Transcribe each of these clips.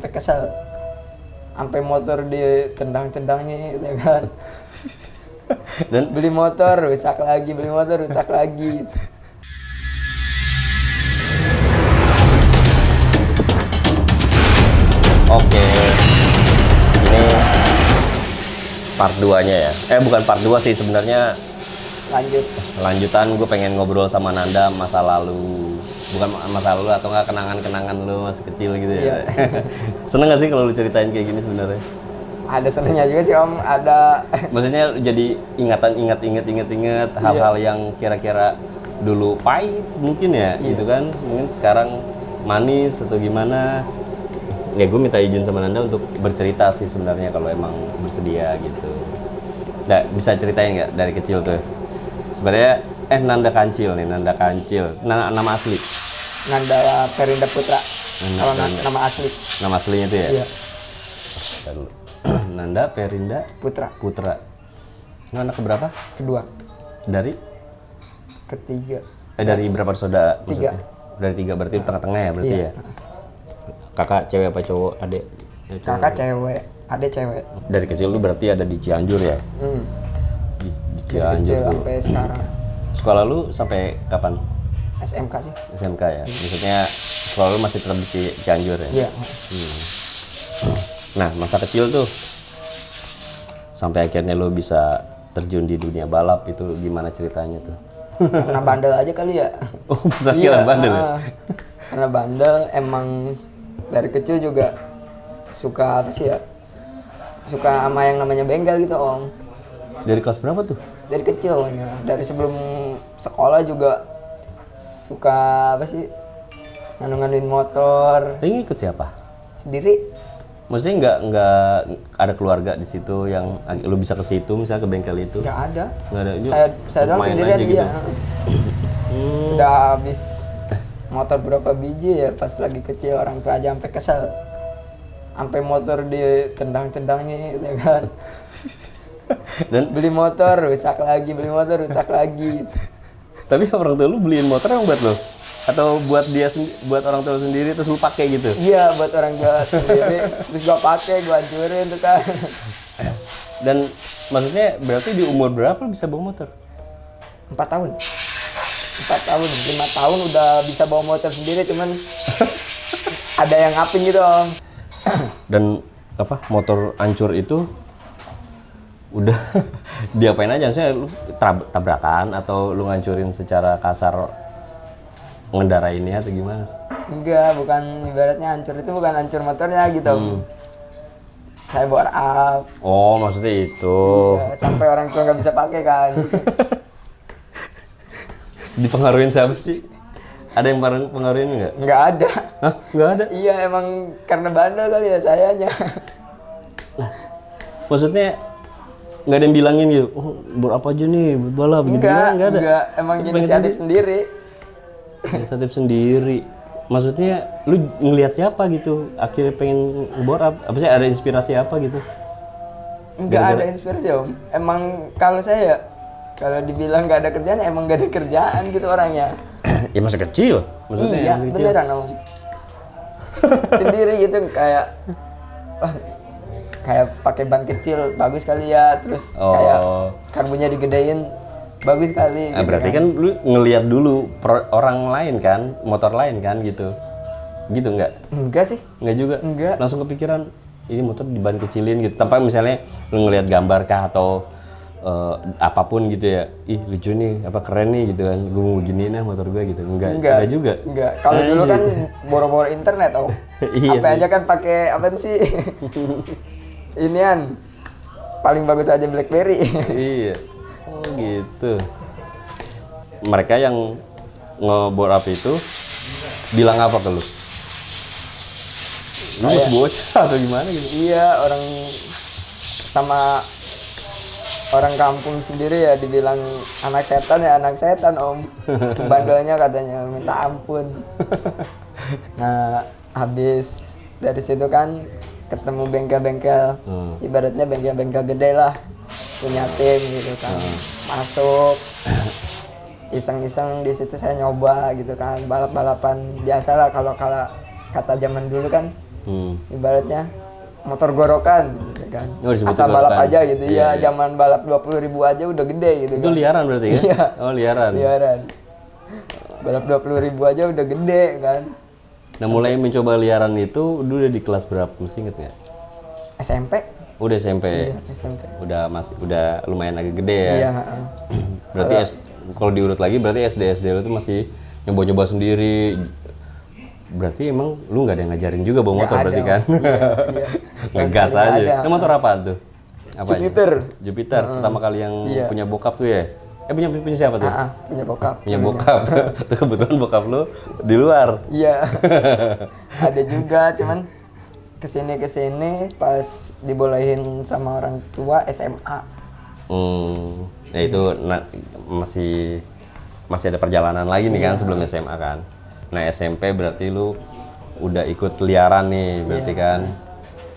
Sampai kesel, sampai motor ditendang-tendangnya gitu kan. Dan beli motor rusak lagi, beli motor rusak lagi. Oke, ini part 2-nya ya. Bukan part 2 sih sebenarnya. Lanjutan gue pengen ngobrol sama Nanda masa lalu. Bukan masa lalu atau enggak kenangan-kenangan lu masih kecil gitu ya. Iya. Seneng gak sih kalau lu ceritain kayak gini sebenarnya? Ada senangnya juga sih Om, ada. Maksudnya jadi ingat hal-hal yang kira-kira dulu pahit mungkin ya, gitu kan. Mungkin sekarang manis atau gimana. Ya gue minta izin sama Nanda untuk bercerita sih sebenarnya kalau emang bersedia gitu. Nah, bisa ceritain nggak dari kecil tuh? Sebenarnya Nanda Kancil nih, Nanda Kancil. Nama asli? Nanda Perinda Putra. Kalau nama asli. Nama aslinya itu ya? Iya. Bentar dulu. Nanda Perinda Putra. Ini anak keberapa? Kedua. Dari? Ketiga. Dari berapa saudara? 3. Maksudnya? Dari 3, berarti tengah-tengah ya berarti ya? Kakak cewek apa cowok? Adik? Kakak cewek, adik cewek. Dari kecil lu berarti ada di Cianjur ya? Di Dari Cianjur kecil tuh. sampai sekarang. Sekolah lu sampai kapan? SMK sih. SMK ya? Maksudnya sekolah lu masih tetap di Cianjur ya? Iya. Nah, masa kecil tuh sampai akhirnya lu bisa terjun di dunia balap itu gimana ceritanya tuh? Karena bandel aja kali ya. Oh, masa kira bandel ya? Karena bandel, emang dari kecil juga suka apa sih ya? Suka sama yang namanya bengkel gitu Om. Dari kelas berapa tuh? Dari kecil pokoknya. Dari sebelum sekolah juga suka apa sih? Nganu-nganuin motor. Ini ikut siapa? Sendiri. Maksudnya nggak ada keluarga di situ yang lu bisa ke situ misalnya ke bengkel itu? Nggak ada. Nggak ada. Saya doang Main sendirian aja dia. gitu. Udah habis motor berapa biji ya pas lagi kecil, orang tua aja sampai kesel. Sampai motor ditendang-tendangnya gitu kan. Dan Beli motor rusak lagi, beli motor rusak lagi. tapi orang tua lu beliin motor yang buat lu? Atau buat buat orang tua sendiri terus lu pakai gitu? Iya, buat orang tua sendiri. Terus gua pakai, gua hancurin tuh kan. Dan maksudnya berarti di umur berapa lu bisa bawa motor? 4 tahun. 4 tahun, 5 tahun udah bisa bawa motor sendiri, cuman ada yang ngapin gitu Om. Dan apa motor hancur itu udah diapain aja? Maksudnya lu tabrakan atau lu ngancurin secara kasar ngendarainnya atau gimana sih? Enggak, bukan ibaratnya hancur itu bukan hancur motornya gitu Om. Saya bore up. Oh, maksudnya itu. Iya, sampai orang tua nggak bisa pakai kan. Dipengaruhin siapa sih? Ada yang pengaruhin nggak? Nggak ada. Hah? Nggak ada? Iya, emang karena bandel kali ya sayanya. Maksudnya nggak ada yang bilangin gitu, oh buat apa aja nih, buat balap gitu kan? Nggak ada? Enggak, emang inisiatif sendiri. Inisiatif sendiri. Maksudnya lu ngelihat siapa gitu, akhirnya pengen bore up? Apa sih, ada inspirasi apa gitu? Enggak ada inspirasi Om. Emang kalau saya, kalau dibilang nggak ada kerjaan, emang nggak ada kerjaan gitu orangnya. Ya masih kecil, maksudnya Iya, masih kecil. beneran Om. Sendiri gitu kayak, wah, kayak pakai ban kecil bagus kali ya, terus kayak karbunya digedein bagus kali. Nah, gitu berarti kan lu ngelihat dulu orang lain kan, motor lain kan gitu. Gitu nggak? Enggak sih. Nggak juga? Enggak. Langsung kepikiran, ini motor diban kecilin gitu. Tanpa misalnya lu ngelihat gambar kah atau apapun gitu ya. Ih lucu nih, apa keren nih gitu kan. Gue mau beginiin ya motor gue gitu. Enggak juga? Enggak. Kalau dulu kan boro-boro internet Om. Iya Apa aja kan pakai apa sih? Inian. Paling bagus aja BlackBerry. Iya. Oh gitu. Mereka yang ngebore up itu bilang apa ke lu? Lu bocah atau gimana gitu? Iya, orang sama orang kampung sendiri ya dibilang anak setan ya anak setan Om. Bandelnya katanya minta ampun. Nah, habis dari situ kan ketemu bengkel-bengkel. Ibaratnya bengkel-bengkel gede lah. Punya tim gitu kan. Masuk. Iseng-iseng di situ saya nyoba gitu kan, balap-balapan biasa lah kalau kata zaman dulu kan Ibaratnya motor gorokan gitu kan. Oh, disebut asal balap gorokan. aja gitu Iya, ya. Zaman balap 20.000 aja udah gede gitu Itu kan. liaran berarti ya? Iya. Oh, liaran. Liaran. Balap 20.000 aja udah gede kan. Nah, mulai mencoba liaran itu dulu udah di kelas berapa? Mesti inget nggak? SMP? Udah SMP. Iya, SMP. Udah lumayan agak gede ya. Iya, Berarti kalau diurut lagi berarti SD lu tuh masih nyoba-nyoba sendiri. Berarti emang lu nggak ada yang ngajarin juga bawa motor Nggak berarti ada, kan? Iya. Ngegas Nggak aja. ada. Nah, motor apaan tuh? Apa Jupiter. Jupiter. Pertama kali yang Iya. punya bokap tuh ya? punya siapa tuh? Punya bokap. Punya bokap. Tuh kebetulan bokap lu di luar. Iya. Ada juga, cuman kesini pas dibolehin sama orang tua SMA. Ya itu masih ada perjalanan lagi nih kan sebelum SMA kan. Nah SMP berarti lu udah ikut liaran nih berarti kan.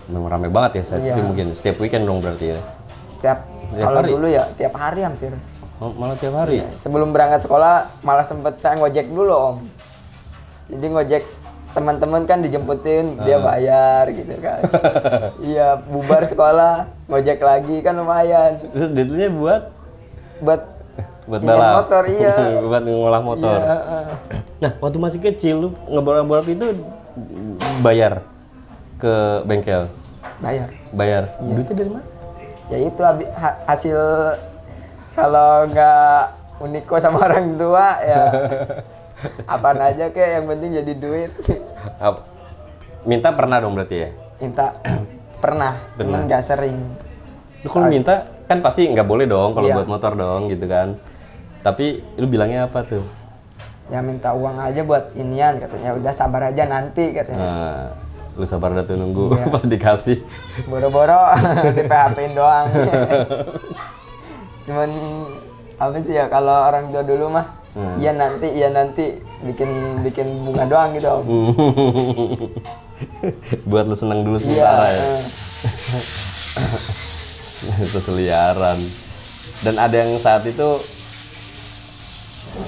Memang rame banget ya saat itu mungkin setiap weekend dong berarti ya. Kalau dulu ya tiap hari hampir. Oh, malah tiap hari. Sebelum berangkat sekolah malah sempet saya ngojek dulu om. Jadi ngojek teman-teman kan dijemputin dia bayar gitu kan. Iya bubar sekolah ngojek lagi kan lumayan. Terus duitnya buat ingin balap motor iya. buat ngolah motor. Iya, Nah waktu masih kecil lu ngebalap itu bayar ke bengkel? Bayar. Duitnya dari mana? Ya itu hasil kalau nggak uniko sama orang tua ya apaan aja kek yang penting jadi duit. Minta pernah dong berarti ya? Minta pernah. Cuman nggak sering. Lu kalau minta kan pasti nggak boleh dong kalau Iya. buat motor dong gitu kan. Tapi lu bilangnya apa tuh? Ya minta uang aja buat inian katanya. Udah sabar aja nanti katanya. Nah, lu sabar dah tuh nunggu Iya. pas dikasih. Boro-boro di PHP-in doang. Cuman apa sih ya kalau orang tua dulu mah iya nanti bikin bunga doang gitu om. Buat lu seneng dulu Iya. sementara ya. Itu seliaran. Dan ada yang saat itu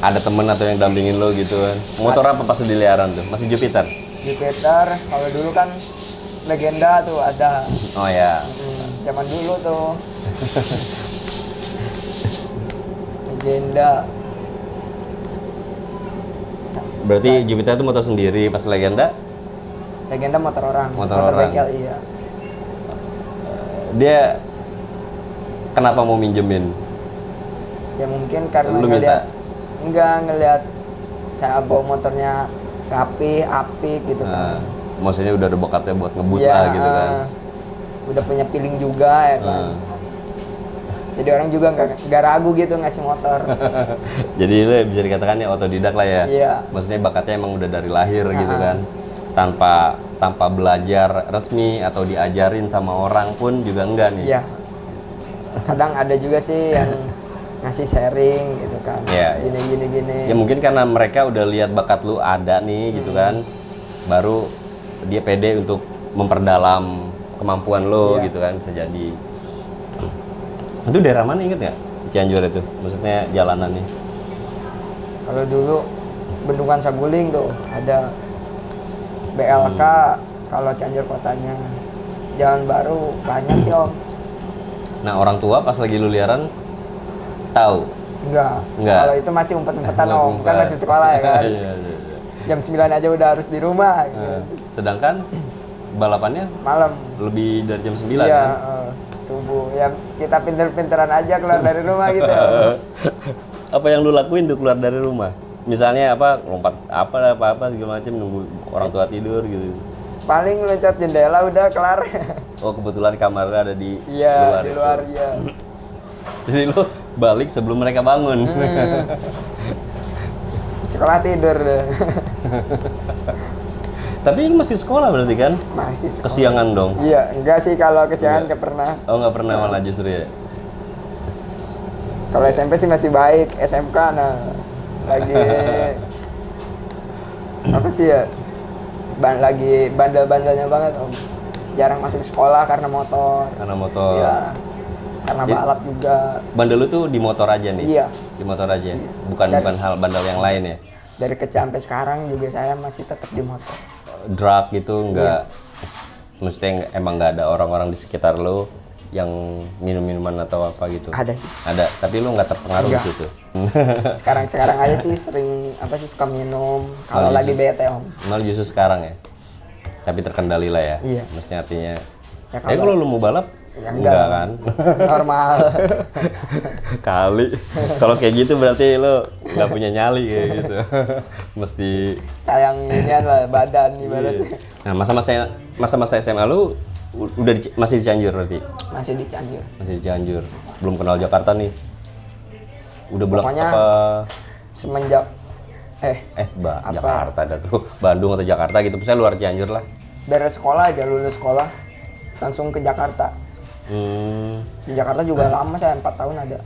ada temen atau yang dampingin lo gitu kan. Motor apa pas di liaran tuh? Masih Jupiter? Jupiter kalau dulu kan legenda tuh ada. Oh ya. Zaman dulu tuh. Legenda. Berarti Jupiter itu motor sendiri, pas legenda Legenda motor orang. Motor orang. bengkel iya. dia kenapa mau minjemin? Ya mungkin karena Lu minta? ngeliat saya bawa motornya rapi, apik gitu kan. Maksudnya udah ada bakatnya buat ngebut Iya, lah gitu kan. Udah punya feeling juga ya kan. Jadi orang juga nggak ragu gitu ngasih motor. Jadi lu bisa dikatakan ya otodidak lah ya. Iya. Maksudnya bakatnya emang udah dari lahir gitu kan. Tanpa belajar resmi atau diajarin sama orang pun juga enggak nih. Iya. Kadang ada juga sih yang ngasih sharing gitu kan. Iya, Gini. Ya mungkin karena mereka udah lihat bakat lu ada nih gitu kan. Baru dia pede untuk memperdalam kemampuan lo gitu kan, bisa jadi. Itu daerah mana inget nggak? Cianjur itu, maksudnya jalanannya. Kalau dulu Bendungan Saguling tuh ada BLK, kalau Cianjur kotanya. Jalan Baru banyak sih om. Nah orang tua pas lagi lu liaran tahu? Enggak. Kalau itu masih umpet-umpetan om, kan masih sekolah ya kan. Iya. Jam 9 aja udah harus di rumah gitu. Sedangkan balapannya Malam. lebih dari jam 9 Iya, kan? subuh. Ya kita pinter-pinteran aja keluar dari rumah gitu. Apa yang lu lakuin tuh keluar dari rumah? Misalnya apa, lompat apa segala macam nunggu orang tua tidur gitu. Paling loncat jendela udah kelar. Oh kebetulan kamarnya ada di Iya, luar. di itu. luar ya. Jadi lu balik sebelum mereka bangun. Sekolah tidur deh. Tapi lu masih sekolah berarti kan? Masih sekolah. Kesiangan dong? Iya, enggak sih kalau kesiangan nggak pernah. Oh nggak pernah malah justru ya? Kalau SMP sih masih baik, SMK nah lagi apa sih ya? Lagi bandel-bandelnya banget om. Jarang masuk sekolah karena motor. Karena motor. Iya. Karena Jadi- balap juga. Bandel lu tuh di motor aja nih? Iya. Di motor aja? Bukan hal bandel yang lain ya? Dari kecil sampai sekarang juga saya masih tetap di motor. Drug gitu enggak? Maksudnya emang nggak ada orang-orang di sekitar lo yang minum-minuman atau apa gitu? Ada sih. Ada, tapi lo nggak terpengaruh di Nggak. situ? Sekarang aja sih sering apa sih suka minum kalau lagi bete om. Malah justru sekarang ya? Tapi terkendali lah ya? Iya. Maksudnya artinya, Ya kalau lo mau balap, Ya enggak kan? Normal. Kali. Kalau kayak gitu berarti lo nggak punya nyali kayak gitu. Mesti. Sayang inian lah badan Iya. ibaratnya. Nah, masa-masa SMA lu masih di Cianjur berarti? Masih di Cianjur. Masih di Cianjur. Belum kenal Jakarta nih. Udah bulan Pokoknya apa? Semenjak Jakarta dah tuh. Bandung atau Jakarta gitu. Misalnya luar Cianjur lah. beres sekolah aja, lulus sekolah langsung ke Jakarta. Di Jakarta juga lama, saya 4 tahun ada.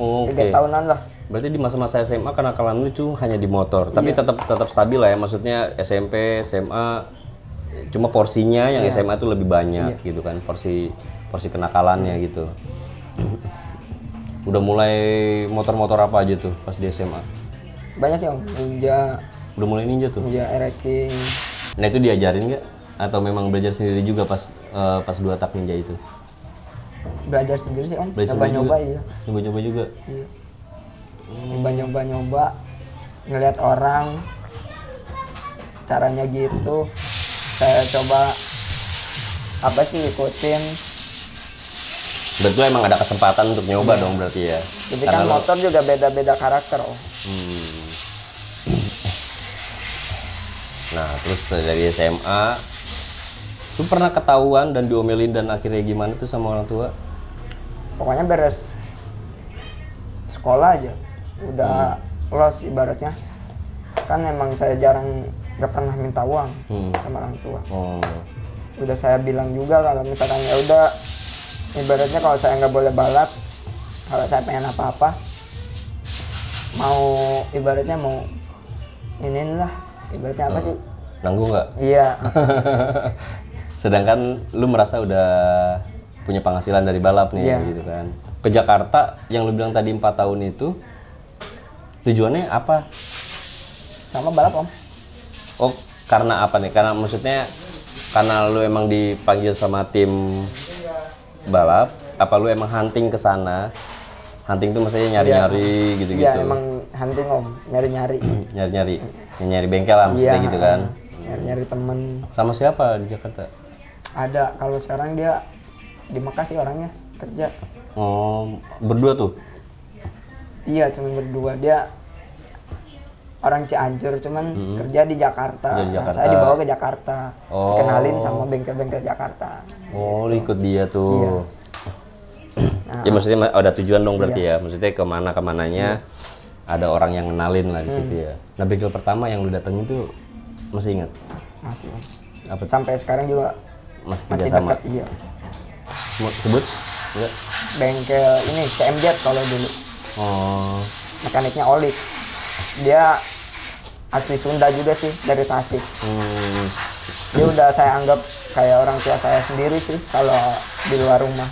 Oke. 3 tahunan lah. Berarti di masa-masa SMA kenakalan lu tuh hanya di motor, tapi tetap stabil lah ya. Maksudnya SMP, SMA cuma porsinya yang SMA tuh lebih banyak gitu kan, porsi kenakalannya gitu. Udah mulai motor-motor apa aja tuh pas di SMA? Banyak yang Ninja, Udah mulai ninja tuh. Ninja Ereking. Nah itu diajarin nggak? Atau memang belajar sendiri juga pas 2 tak ninja itu? Belajar sendiri sih om, Belajar sendiri nyoba-nyoba juga? iya. Nyoba-nyoba juga? Iya. Nyoba-nyoba, ngelihat orang caranya gitu, saya coba apa sih ikutin. Berarti lo emang ada kesempatan untuk nyoba dong berarti ya? Jadi kan motor juga beda-beda karakter om. Nah terus dari SMA, lu pernah ketahuan dan diomelin dan akhirnya gimana tuh sama orang tua? Pokoknya beres sekolah aja udah los ibaratnya, kan emang saya jarang nggak pernah minta uang sama orang tua. Udah saya bilang juga kalau misalkan ya udah ibaratnya kalau saya nggak boleh balap, kalau saya pengen apa-apa mau ibaratnya mau iniin lah ibaratnya apa sih, Nanggung nggak? iya. Sedangkan lu merasa udah punya penghasilan dari balap nih gitu kan. Ke Jakarta yang lu bilang tadi 4 tahun itu tujuannya apa? Sama balap om. Oh, karena apa nih? Karena maksudnya karena lu emang dipanggil sama tim balap, apa lu emang hunting ke sana? Hunting tuh maksudnya nyari-nyari gitu-gitu. Iya emang hunting om, nyari-nyari. Nyari bengkel lah maksudnya gitu kan. Nyari-nyari temen. Sama siapa di Jakarta? Ada, kalau sekarang dia di Bekasi orangnya kerja. Oh, berdua tuh? Iya, cuma berdua. Dia orang Cianjur, cuman kerja di Jakarta. Kerja di Jakarta. Nah, saya dibawa ke Jakarta. Oh. Kenalin sama bengkel-bengkel Jakarta. Oh, lu ikut dia tuh. Iya. Ya maksudnya ada tujuan dong berarti ya. Maksudnya kemananya ada orang yang kenalin lah di situ ya. Nah, bengkel pertama yang lu datengin tuh masih ingat? Masih. Apa? Sampai sekarang juga Masih masih sama. dekat, iya. Mau sebut? Enggak. Bengkel ini CMZ kalau dulu. Oh. Mekaniknya Olik. Dia asli Sunda juga sih, dari Tasik. Dia udah saya anggap kayak orang tua saya sendiri sih kalau di luar rumah.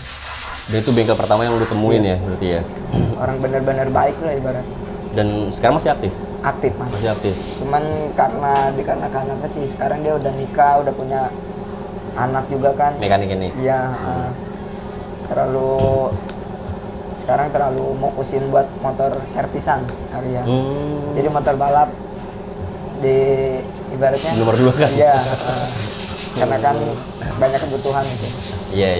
Dia itu bengkel pertama yang lu temuin ya berarti ya. Orang bener-bener baik lah ibarat. Dan sekarang masih aktif? Aktif mas. Masih aktif. Cuman dikarenakan apa sih, sekarang dia udah nikah, udah punya anak juga kan. Mekanik ini. Iya. Sekarang terlalu fokusin buat motor servisan harian. Jadi motor balap di ibaratnya Nomor 2 kan? Iya. Karena kan banyak kebutuhan itu. Iya.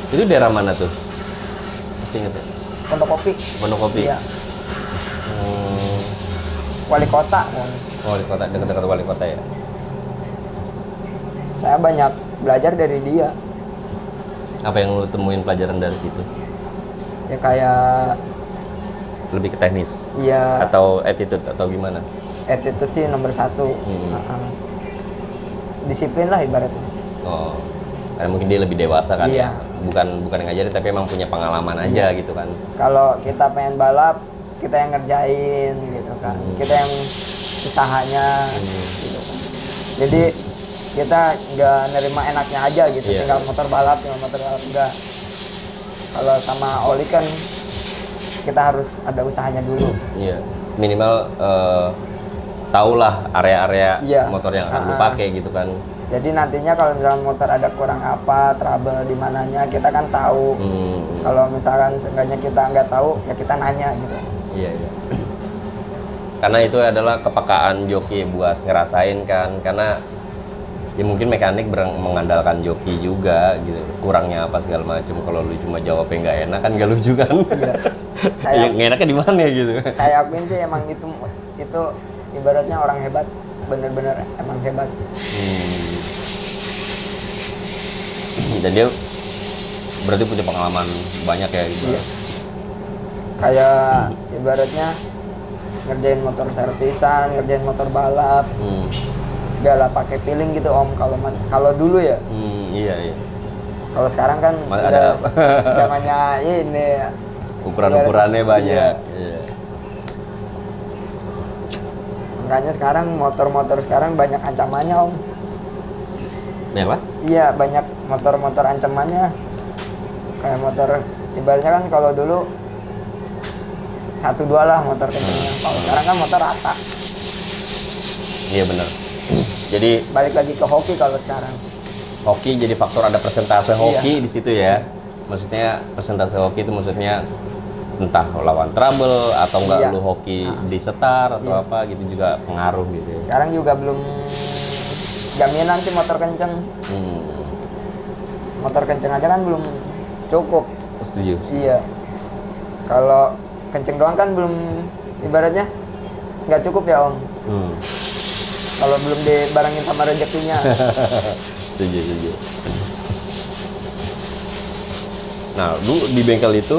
Itu daerah mana tuh? Masih inget ya? Pondokopi. Pondokopi? Iya. Wali kota. Wali kota, dekat-dekat wali kota ya? Saya banyak belajar dari dia. Apa yang lu temuin pelajaran dari situ? Ya kayak Lebih ke teknis? ya Atau attitude atau gimana? attitude sih nomor 1. Disiplin lah ibaratnya. Oh, karena mungkin dia lebih dewasa kan Iya. ya? Bukan yang ngajarin tapi emang punya pengalaman aja gitu kan? Kalau kita pengen balap, kita yang ngerjain gitu kan. Kita yang usahanya gitu kan. Jadi kita nggak nerima enaknya aja gitu, Iya. tinggal motor balap enggak. Kalau sama Oli kan kita harus ada usahanya dulu. Iya, minimal tahulah area-area Iya. motor yang akan lu pakai gitu kan. Jadi nantinya kalau misalkan motor ada kurang apa, trouble di mananya, kita kan tahu. Kalau misalkan seenggaknya kita nggak tahu, ya kita nanya gitu. Iya, iya. Karena itu adalah kepekaan joki buat ngerasain kan, karena ya mungkin mekanik mengandalkan joki juga gitu. Kurangnya apa segala macam. Kalau lu cuma jawabnya nggak enak kan nggak lucu kan. Iya. Yang enaknya di mana gitu. Saya akuin sih emang itu ibaratnya orang hebat, bener-bener emang hebat. Dan dia berarti punya pengalaman banyak ya gitu. Iya. Kayak ibaratnya ngerjain motor servisan, ngerjain motor balap, segala pakai feeling gitu Om. Kalau dulu ya. Iya, iya. Kalau sekarang kan Ada zamannya ini ukuran-ukurannya banyak. Iya. Makanya sekarang motor-motor sekarang banyak ancamannya Om. Banyak apa? Iya, banyak motor-motor ancamannya. Kayak motor ibaratnya kan kalau dulu 1-2 lah motor kencengnya. Kalau sekarang kan motor rata. Iya benar. Jadi Balik lagi ke hoki kalau sekarang. hoki jadi faktor, ada persentase hoki Iya. di situ ya. Maksudnya persentase hoki itu maksudnya entah lawan trouble atau enggak Iya. lu hoki di setar atau Iya. apa gitu juga pengaruh gitu ya. Sekarang juga belum jaminan sih motor kenceng. Motor kenceng aja kan belum cukup. Setuju. Iya. Kalau kenceng doang kan belum, ibaratnya nggak cukup ya Om. Kalau belum dibarengin sama rezekinya. Setuju, setuju. Nah, lu di bengkel itu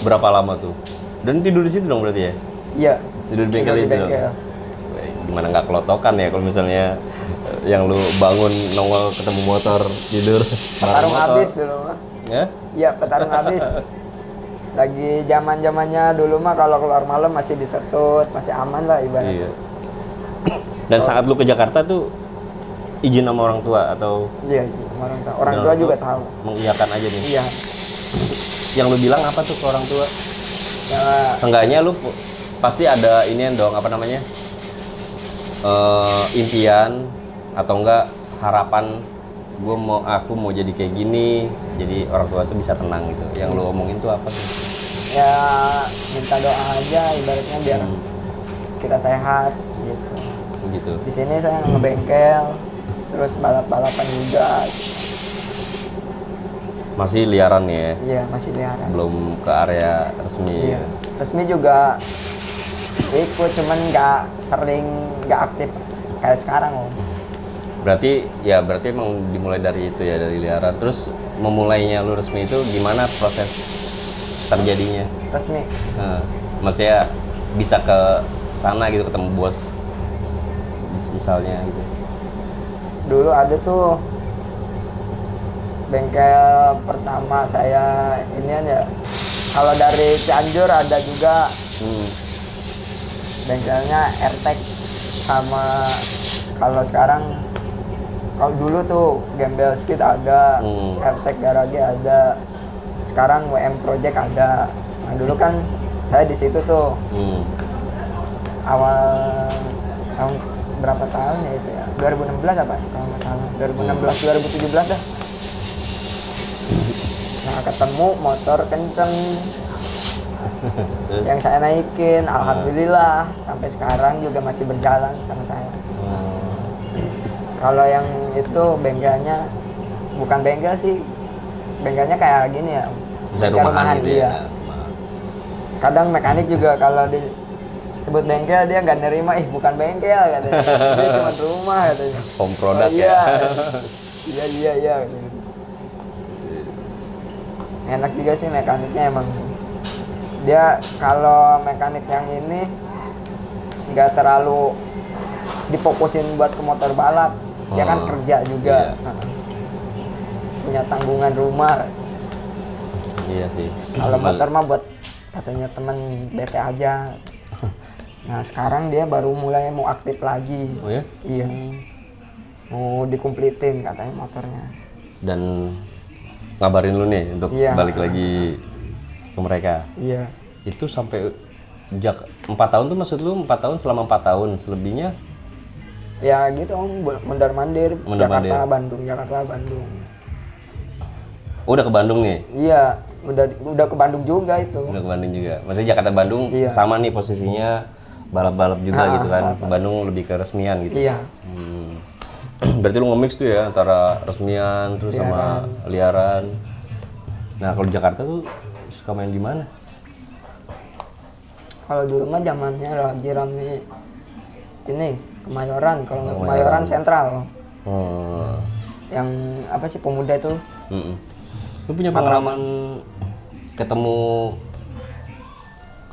berapa lama tuh? Dan tidur di situ dong berarti ya? Iya. Tidur di bengkel Tidur di itu dong? bengkel. Weh, gimana nggak kelotokan ya kalau misalnya yang lu bangun nongol ketemu motor tidur Petarung motor. habis dulu mah. Ya? Iya, petarung habis. Lagi zamannya dulu mah kalau keluar malam masih disetut, masih aman lah ibaratnya. Iya. Dan saat lu ke Jakarta tuh izin sama orang tua atau Iya, orang tua. Orang tua juga tahu. mengiyakan aja nih? Iya. Yang lu bilang apa tuh ke orang tua? Ya, Seenggaknya lu pasti ada inian dong, apa namanya, impian atau enggak harapan, aku mau jadi kayak gini, jadi orang tua tuh bisa tenang gitu. Yang lu omongin tuh apa tuh? ya minta doa aja ibaratnya biar kita sehat gitu. Gitu. Di sini saya ngebengkel, terus balap-balapan juga. Masih liaran ya, Iya, masih liaran. belum ke area resmi. Iya. Resmi juga ikut, cuman nggak aktif kayak sekarang Om. Berarti emang dimulai dari itu ya, dari liaran. Terus memulainya lu resmi itu gimana proses terjadinya? Resmi. Maksudnya bisa ke sana gitu, ketemu bos misalnya gitu. Dulu ada tuh bengkel pertama saya ini aja. Kalau dari Cianjur ada juga bengkelnya AirTag, sama kalau sekarang, kalau dulu tuh Gembel Speed ada, AirTag Garage ada, sekarang WM Project ada. Nah dulu kan saya di situ tuh awal tahun berapa tahun ya itu ya, 2016 apa kalau nggak salah, 2016 2017 dah. Nah ketemu motor kenceng yang saya naikin, alhamdulillah sampai sekarang juga masih berjalan sama saya. Kalau yang itu bengkelnya bukan bengkel sih, bengkelnya kayak gini ya, Bisa bengkel rumahan gitu iya. ya. Kadang mekanik juga kalau disebut bengkel dia nggak nerima, bukan bengkel katanya, dia cuma rumah katanya. Home product iya. ya. iya katanya. Enak juga sih mekaniknya emang. Dia kalau mekanik yang ini nggak terlalu difokusin buat ke motor balap, dia kan kerja juga. Iya. Punya tanggungan rumah. Iya sih. Kalau motor mah buat katanya temen BP aja. Nah sekarang dia baru mulai mau aktif lagi. Oh ya? Iya. Mau dikumplitin katanya motornya. Dan ngabarin lu nih untuk Iya. balik lagi ke mereka. Iya. Itu sampai 4 tahun tuh maksud lu 4 tahun selama 4 tahun selebihnya? Ya gitu Om, mondar-mandir, Mondar-mandir. Jakarta Bandung, Jakarta Bandung. Oh, udah ke Bandung nih? Iya, udah ke Bandung juga itu. Udah ke Bandung juga. Maksudnya Jakarta Bandung Iya. sama nih posisinya balap-balap juga gitu kan. balap-balap. Ke Bandung lebih ke resmian gitu. Iya. Berarti lu nge-mix tuh ya antara resmian terus sama liaran. Nah, kalau di Jakarta tuh suka main di mana? Kalau dulu mah zamannya lagi rame ini Kemayoran, kalau nggak Kemayoran Sentral. Yang apa sih pemuda itu? Lu punya pengalaman ketemu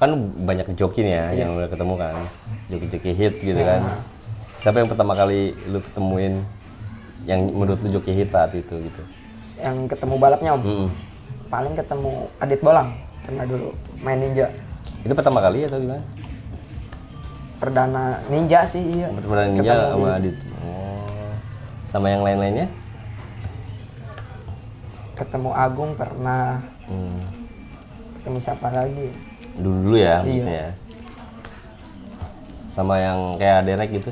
kan banyak joki nih ya yang udah ketemu kan, joki-joki hits gitu kan. Siapa yang pertama kali lu ketemuin yang menurut lu joki hits saat itu gitu? Yang ketemu balapnya Om. Paling ketemu Adit Bolang, pernah dulu main ninja. Itu pertama kali atau gimana? Perdana ninja sih, iya. Pernah ninja Ketemu, sama iya. Adit. Oh. Sama yang lain-lainnya? Ketemu Agung pernah. Ketemu siapa lagi? Dulu ya, maksudnya ya. Sama yang kayak Derek gitu?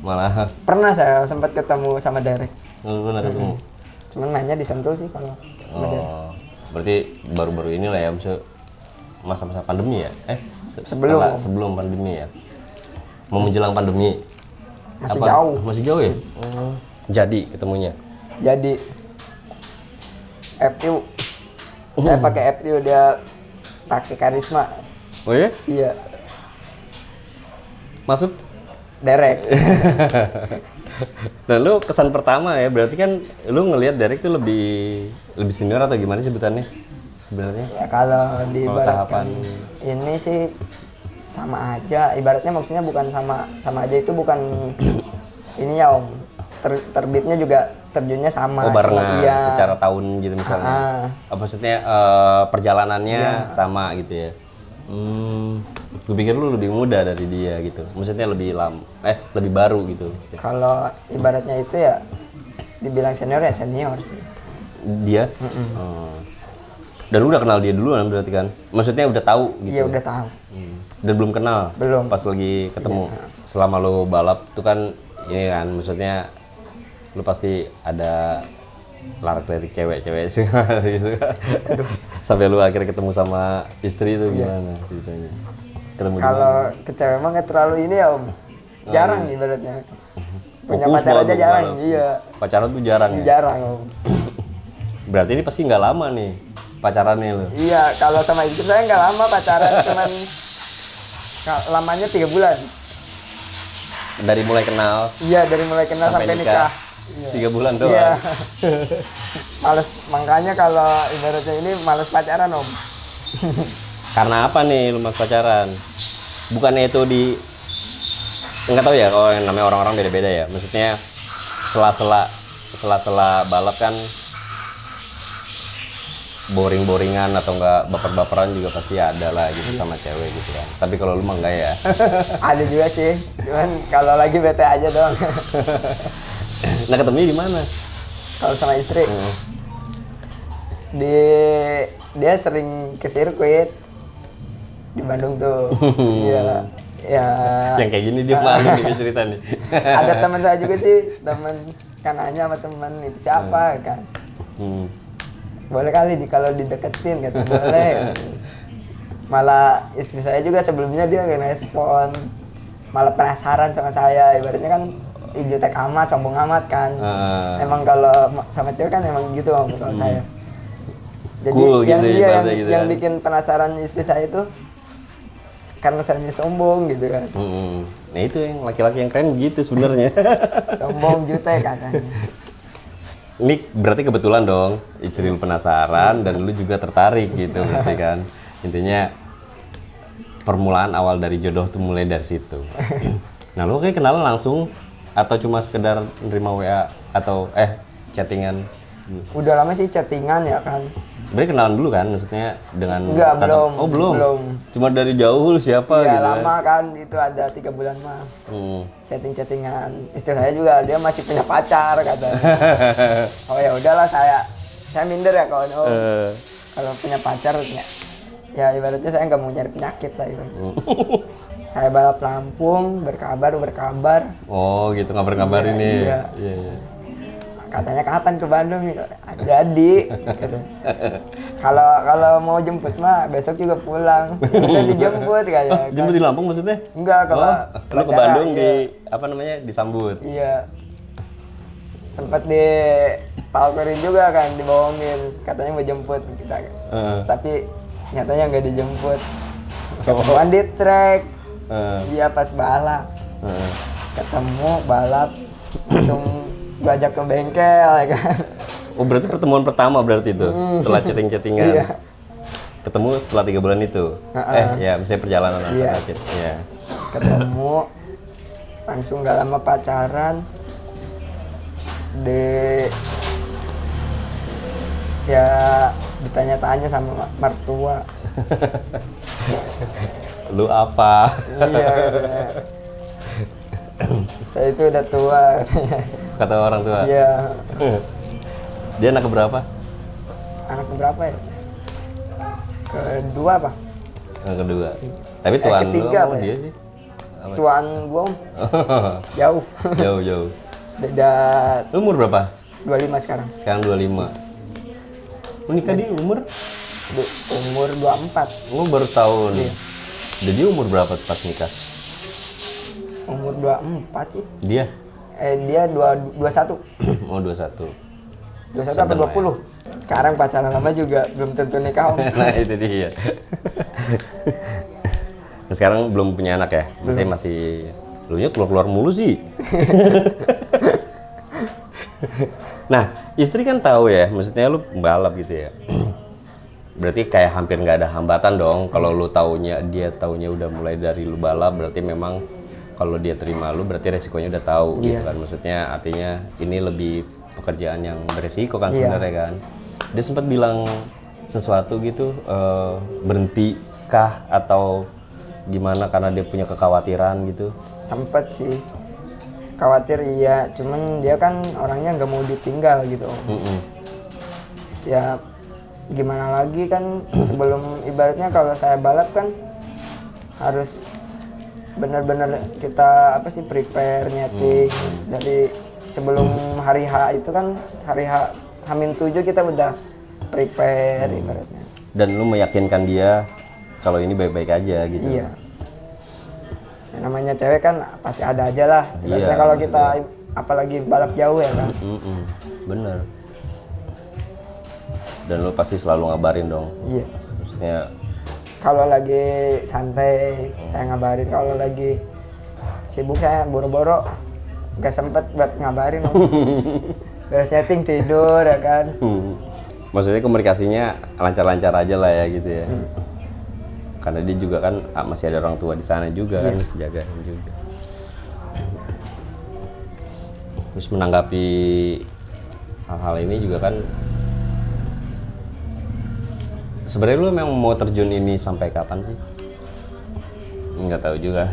Malah Pernah saya sempat ketemu sama Derek. lu pernah ketemu? Cuman mainnya di Sentul sih kalau sama Derek. Oh, berarti baru-baru ini lah ya, maksudnya masa-masa pandemi ya? Sebelum. Sebelum pandemi ya? Mau menjelang pandemi? Masih jauh. Masih jauh ya? Jadi ketemunya? Jadi FU. Saya pakai FU, dia pakai Karisma. Oh ya? Iya, Masuk? Derek. Dan lu kesan pertama ya, berarti kan lu ngelihat Derek tuh lebih senior atau gimana sih sebutannya sebenarnya? Ya kalau tahapan- diibaratkan ini sih sama aja. Ibaratnya maksudnya bukan sama aja itu bukan ini ya Om. Terbitnya juga terjunnya sama. Oh, barengan Iya. secara tahun gitu misalnya. Apa maksudnya perjalanannya sama gitu ya. Gue pikir lu lebih muda dari dia gitu. Maksudnya lebih lebih baru gitu. Kalau ibaratnya itu ya dibilang senior ya senior sih. Dia? Dan lu udah kenal dia dulu kan berarti kan? Maksudnya udah tahu gitu. Iya udah tahu. Dan belum kenal? Belum. Pas lagi ketemu. Selama lu balap tuh kan ini kan maksudnya lu pasti ada larak-lirik cewek-cewek sih gitu. Sampai lu akhirnya ketemu sama istri itu gimana ceritanya? Ketemu di Kalau mana? ke cewek emang nggak terlalu ini ya Om. Jarang ibaratnya. Punya Fokus pacar banget aja tuh jarang. balap. Iya. Pacaran tuh jarang ya? Jarang Om. Berarti ini pasti nggak lama nih pacarannya lu? Iya, kalau sama istri saya nggak lama pacaran, cuman lamanya 3 bulan. Dari mulai kenal Iya, dari mulai kenal sampai nikah. 3 bulan doang? Iya. Males, makanya kalau ibaratnya ini males pacaran Om. Karena apa nih lu mas pacaran? Bukannya itu nggak tahu ya, kalau yang namanya orang-orang beda-beda ya. Maksudnya sela-sela balap kan boring-boringan atau enggak baper-baperan juga pasti ada lah gitu sama cewek gitu kan. Tapi kalau lu mah enggak ya. Ada juga sih, cuman kalau lagi bete aja doang. Nah, ketemunya di mana? Kalau sama istri, dia sering ke sirkuit di Bandung tuh. Iya, ya. Yang kayak gini dia malu nih cerita nih. Ada teman saya juga sih, teman kan nanya sama teman itu siapa kan. Boleh kali kalau dideketin kata boleh. Malah istri saya juga sebelumnya dia nggak respon, malah penasaran sama saya. Ibaratnya kan jutek amat, sombong amat kan. Emang kalau sama cewek kan emang gitu Om, kalau saya. Jadi Cool yang gitu, dia ibaratnya gitu yang kan. bikin penasaran istri saya itu karena saya sombong gitu kan. Nah itu yang laki-laki yang keren begitu sebenarnya. Sombong jutek katanya. Ini berarti kebetulan dong, istri lu penasaran dan lu juga tertarik gitu berarti kan. Intinya permulaan awal dari jodoh tuh mulai dari situ. Nah lu kayak kenalan langsung atau cuma sekedar nerima WA atau chattingan? Udah lama sih chattingan ya kan. Berarti kenalan dulu kan maksudnya dengan Enggak, belum. Oh belum? Belum. Cuma dari jauh lu siapa Iya gitu lama kan, itu ada 3 bulan mah. Chattingan. Istri saya juga dia masih punya pacar katanya. Oh ya udahlah saya minder ya kalau kalau punya pacar ya ibaratnya saya nggak mau nyari penyakit lah ibaratnya. Saya balap Lampung, berkabar. Oh gitu, ngabar-ngabar Iya, ini. iya. Iya, iya. Katanya kapan ke Bandung? Jadi. Gitu. Kalau mau jemput mah besok juga pulang. Udah dijemput kayak. Jemput di Lampung maksudnya? Enggak, Lu ke Bandung iya. di apa namanya disambut. Iya. Sempat di Palkorin juga kan, dibohongin. Katanya mau jemput kita. Tapi nyatanya nggak dijemput. Ketemuan di track. Dia pas balap. Ketemu balap langsung gua ajak ke bengkel ya kan. Oh berarti pertemuan pertama berarti itu setelah chatting-chattingan. Iya. Ketemu setelah 3 bulan itu. Ya misalnya perjalanan antara chat. Iya. Ketemu langsung gak lama pacaran ya ditanya-tanya sama mertua. Lu apa? Iya. Saya itu udah tua. Kata orang tua. Iya. Dia anak keberapa? Anak berapa ya? Kedua apa? Anak kedua. Tapi tuan lu ketiga sama apa ya? dia sih. Tuan gua Om. Jauh. Jauh. Beda Lu umur berapa? 25 sekarang. Sekarang 25. Menikah di umur? Umur 24. Lu baru tahun. Jadi umur berapa pas nikah? Umur 24 sih. Dia? Dia 21. Oh 21. 21 apa 20? Sekarang pacaran lama juga belum tentu nikah Om. Nah itu dia. Nah, sekarang belum punya anak ya? Maksudnya masih... Lu nya keluar-keluar mulu sih. Nah, istri kan tahu ya, maksudnya lu pembalap gitu ya. Berarti kayak hampir nggak ada hambatan dong. Kalau lu dia taunya udah mulai dari lu balap, berarti memang kalau dia terima lu berarti resikonya udah tahu gitu kan. Maksudnya artinya ini lebih pekerjaan yang beresiko kan sebenarnya kan. Dia sempat bilang sesuatu gitu, berhenti kah atau gimana karena dia punya kekhawatiran gitu? Sempet sih khawatir iya, cuman dia kan orangnya nggak mau ditinggal gitu Om. Ya gimana lagi kan, sebelum ibaratnya kalau saya balap kan harus benar-benar kita apa sih prepare nyeting dari sebelum hari H itu kan, hari H H-7 kita udah prepare ibaratnya. Dan lu meyakinkan dia kalau ini baik-baik aja gitu. Iya. Ya, namanya cewek kan pasti ada aja lah. Ibaratnya Iya, kalau kita apalagi balap jauh ya kan. Bener. Dan lu pasti selalu ngabarin dong. Iya. Maksudnya Kalau lagi santai saya ngabarin, kalau lagi sibuk saya boro-boro nggak sempet buat ngabarin Om. Beres setting tidur ya kan. maksudnya komunikasinya lancar-lancar aja lah ya gitu ya. Karena dia juga kan masih ada orang tua di sana juga kan, mesti jagain juga. Terus menanggapi hal-hal ini juga kan, sebenarnya lu memang mau terjun ini sampai kapan sih? Nggak tahu juga.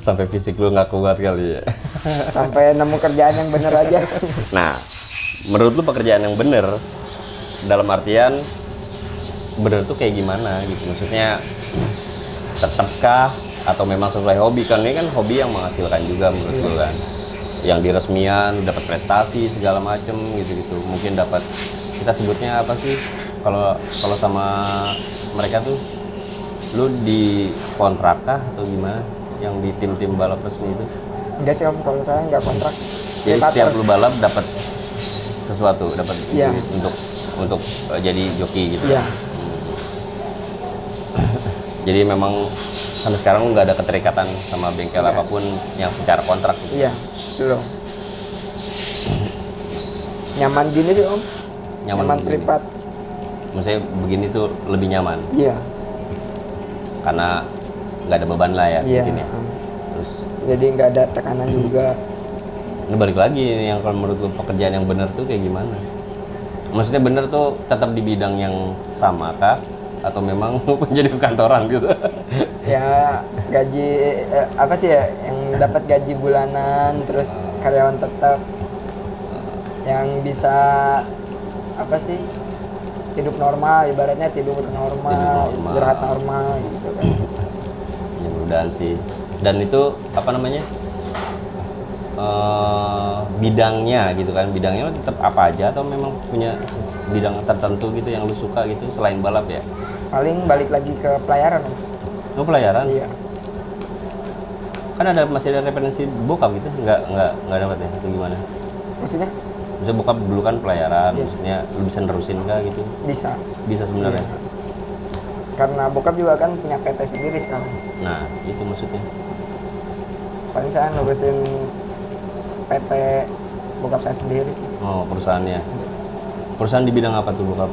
Sampai fisik lu nggak kuat kali ya. Sampai nemu kerjaan yang bener aja. Nah, menurut lu pekerjaan yang bener dalam artian bener tuh kayak gimana gitu? Maksudnya tetapkah atau memang sesuai hobi? Kan ini kan hobi yang menghasilkan juga menurut lu kan. Yang diresmian dapat prestasi segala macem gitu-gitu. Mungkin dapat, kita sebutnya apa sih? Kalau sama mereka tuh lu di kontrak kah atau gimana? Yang di tim-tim balap resmi itu? Enggak sih Om, kalau saya nggak kontrak. Jadi setiap lu balap dapat sesuatu, dapat Iya. duit untuk jadi joki gitu. Iya. Jadi memang sampai sekarang lu nggak ada keterikatan sama bengkel apapun yang secara kontrak gitu. Iya, belum. Nyaman gini sih Om. Nyaman begini. privat. Maksudnya begini tuh lebih nyaman Iya. karena nggak ada beban lah ya Iya. mungkin ya. Terus Jadi nggak ada tekanan juga. ini balik lagi ini yang kalau menurut lu pekerjaan yang benar tuh kayak gimana? Maksudnya benar tuh tetap di bidang yang sama kah? Atau memang menjadi kantoran gitu? Ya gaji apa sih ya, yang dapat gaji bulanan, terus karyawan tetap yang bisa apa sih hidup normal, ibaratnya tidur normal, istirahat normal gitu kan. Ya mudahan sih. Dan itu apa namanya, bidangnya gitu kan, bidangnya lo tetap apa aja atau memang punya bidang tertentu gitu yang lu suka gitu selain balap ya? Paling balik lagi ke pelayaran Om. Lu pelayaran? Iya. Kan masih ada referensi bokap gitu, nggak dapat ya atau gimana? Maksudnya Maksudnya bokap dulu kan pelayaran, maksudnya lu bisa nerusin kah gitu? bisa. Bisa sebenarnya. Iya. Karena bokap juga kan punya PT sendiri sekarang. Nah itu maksudnya. Paling saya nurusin PT bokap saya sendiri sih. Oh perusahaannya. Perusahaan di bidang apa tuh bokap?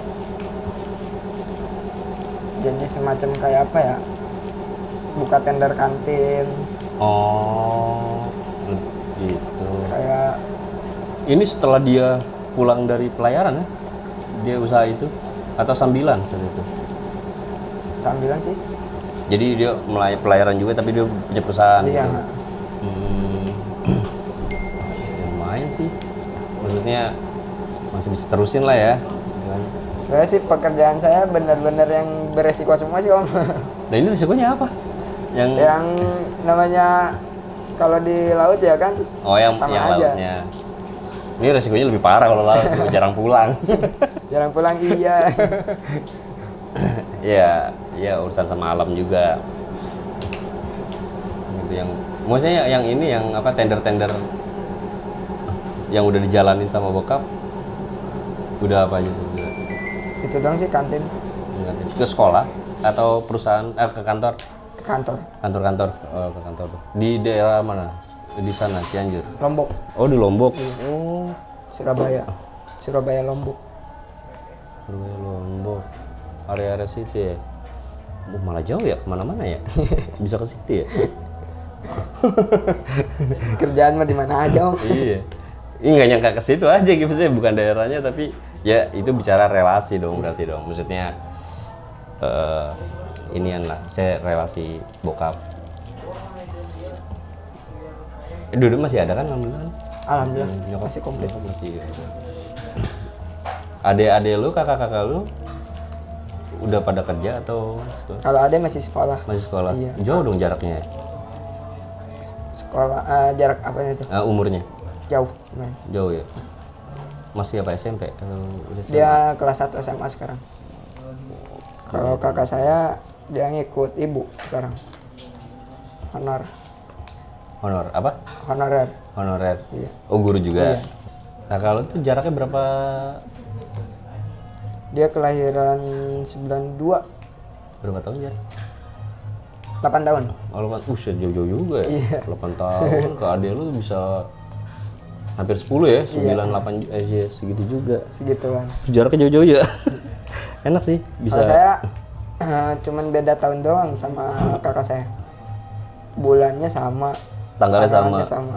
Jadi semacam kayak apa ya? Buka tender kantin, Oh gitu. kayak Ini setelah dia pulang dari pelayaran ya? Dia usaha itu? Atau sambilan saat itu? sambilan sih. Jadi dia pelayaran juga tapi dia punya perusahaan Iya. gitu? Ya, lumayan sih. Maksudnya masih bisa terusin lah ya. Gitu kan. Sebenarnya sih pekerjaan saya benar-benar yang beresiko semua sih Om. Nah ini risikonya apa? Yang namanya kalau di laut ya kan. Oh yang sama aja. lautnya. Ini resikonya lebih parah kalau laut, jarang pulang. Jarang pulang iya. Ya urusan sama alam juga. Gitu yang maksudnya yang ini yang apa tender-tender yang udah dijalanin sama bokap udah apa aja tuh? Itu doang sih kantin, Ke sekolah atau perusahaan ke kantor? ke kantor, Kantor-kantor ke kantor tuh. Di daerah mana? Di sana Cianjur. Lombok, Oh di Lombok. Oh Surabaya, Surabaya Lombok. Surabaya Lombok. Area-area situ ya. Malah jauh ya, kemana-mana ya? Bisa ke situ ya? Kerjaan mah di mana aja Om. Iya. Ini nggak nyangka ke situ aja gitu sih, bukan daerahnya tapi ya itu bicara relasi dong berarti dong. Maksudnya inian lah, saya relasi bokap. Dulu masih ada kan alhamdulillah? Alhamdulillah Nyokap masih komplit. masih. Adik-adik lu, kakak-kakak lu udah pada kerja atau Kalau ada masih sekolah. masih sekolah? Iya. Jauh dong jaraknya. Sekolah jarak apa itu? Umurnya Jauh. Nah. jauh ya. Masih apa SMP atau udah SMA? Dia kelas 1 SMA sekarang. Kalau kakak saya dia ngikut ibu sekarang. Honor apa? Honorer. Honorer. Iya. Oh guru juga. Iya. Nah kalau tuh jaraknya berapa? Dia kelahiran 92, Berapa tahun ya? 8 tahun. Oh, usia jauh-jauh juga ya. Iya. 8 tahun ke adik lu bisa hampir 10 ya, 9, 8 ya, segitu juga. Segituan. Jaraknya jauh-jauh ya. Enak sih, bisa. Kalau saya cuman beda tahun doang sama kakak saya. Bulannya sama. Tanggalnya tanggalannya sama.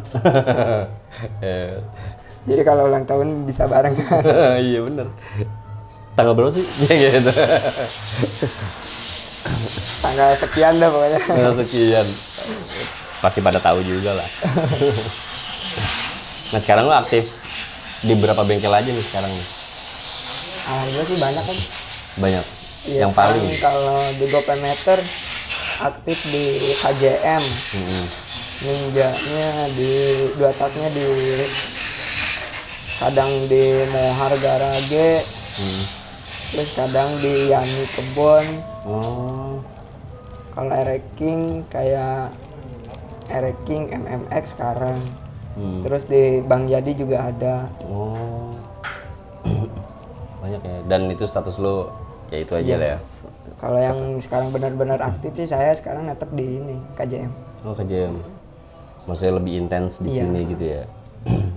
Eh, Jadi kalau ulang tahun bisa bareng. iya bener. Tanggal berapa sih? Iya gitu. Tanggal sekian dah pokoknya. Tanggal sekian. Pasti pada tahu juga lah. Nah sekarang lu aktif di berapa bengkel aja nih sekarang nih? Alhamdulillah sih banyak kan. Banyak. Iya, Yang paling. kalau di GoPayMeter aktif di KJM. Ninja-nya di dua taknya di kadang di Mohar Garage. Terus kadang di Yani Kebon. Oh. Kalau Ereking kayak Ereking MMX sekarang. Terus di Bang Jadi juga ada. Oh. Banyak ya. Dan itu status lu ya itu aja lah ya. Kalau yang sekarang benar-benar aktif sih saya sekarang tetap di ini KJM. Oh KJM. Maksudnya lebih intens di Iya. sini gitu ya.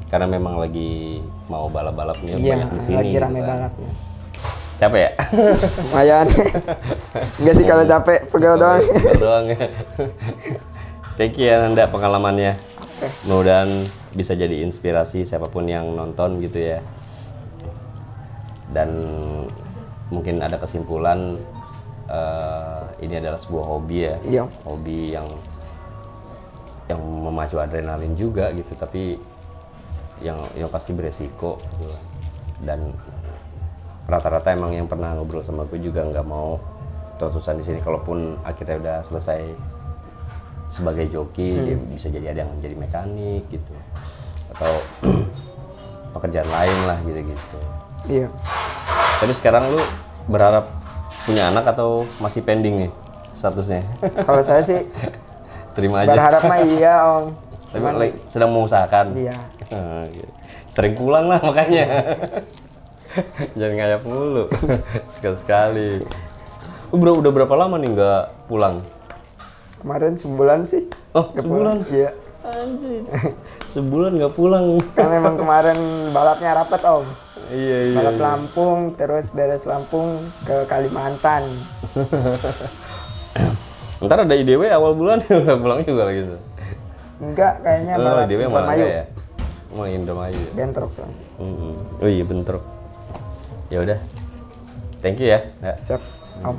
Karena memang lagi mau balap-balapnya Iya, banyak di sini. lagi gitu rame kan. balapnya. Capek ya? Lumayan. Enggak sih kalau capek, pegel doang. Pegel doang ya. Thank you ya Nanda pengalamannya. Mudah-mudahan bisa jadi inspirasi siapapun yang nonton gitu ya. Dan mungkin ada kesimpulan ini adalah sebuah hobi ya. Iya. Hobi yang memacu adrenalin juga gitu, tapi yang pasti beresiko gitu. Dan rata-rata emang yang pernah ngobrol sama gue juga nggak mau terusan di sini. Kalaupun akhirnya udah selesai sebagai joki, dia bisa jadi ada yang jadi mekanik gitu, atau pekerjaan lain lah gitu-gitu. Iya. Tapi sekarang lu berharap punya anak atau masih pending nih statusnya? Kalau saya sih Terima aja. berharap mah iya Om. Tapi sedang mengusahakan. Iya. Sering pulang lah makanya. Jangan ngayap mulu. Sekali-sekali. Lu udah berapa lama nih nggak pulang? Kemarin sebulan sih. Oh, nggak sebulan? pulang. Iya. Anjir. Sebulan nggak pulang. Kan emang kemarin balapnya rapet Om. Iya. Balap Lampung, terus beres Lampung ke Kalimantan. Ntar ada IDW awal bulan nggak pulang juga gitu. Enggak, kayaknya balap IDW malah Indramayu. enggak ya? Malah Indramayu ya? Bentrok kan. Oh iya bentrok. Ya udah. Thank you ya. Siap Om.